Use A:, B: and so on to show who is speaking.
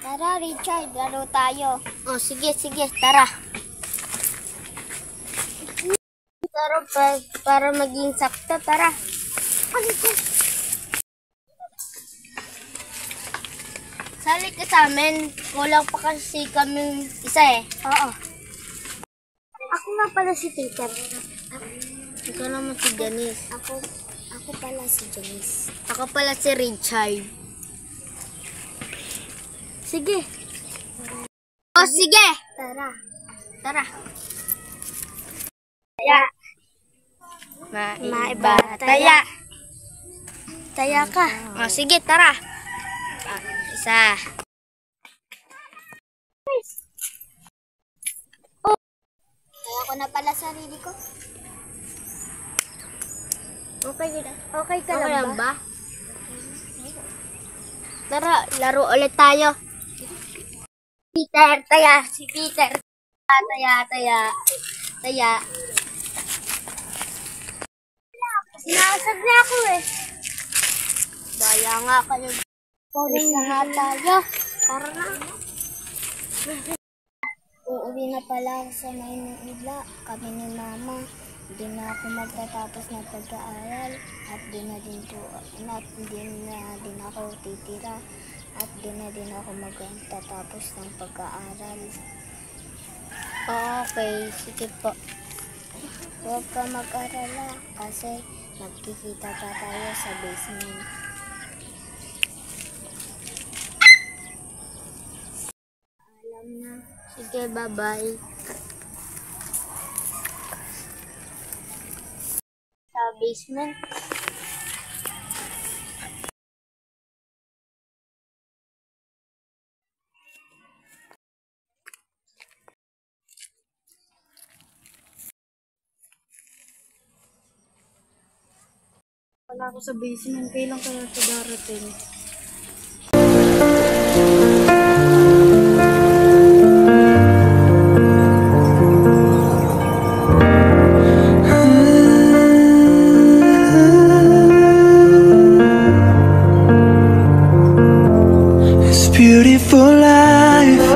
A: Tara, Richard, laro tayo. Oh, sige, tara. Tara, para maging sakto, tara. Sali ka sa amin. Kulang pa kasi kami isa eh. Oo. Ako nga pala si Peter. Ikaw naman si Janice. Ako pala si Janice. Ako pala si Richard. Sige. Oh, sige. Tara. Taya. Maiba. Taya. Taya ka. Oh, sige, tara. Isa. Oh. Kaya ko na pala sarili ko. Okay ka lang ba? Tara, laro ulit tayo. Peter, taya. Si Peter. Taya. Sinasag na ako eh. Daya nga kayo. Polis na nga tayo. Tara na. Uuwi na pala ako sa Maynila. Kami ni Mama. Hindi na ako magtatapos ng pag-aaral. At di na din ako titira. At di na din ako magtatapos ng pag-aaral. Okay, sige po. Huwag ka mag-arala kasi magkikita pa tayo sa basement. Alam na. Sige, bye-bye. Sa basement.
B: Wala ako sa basement. Kailan kaya ito darating?
C: This beautiful life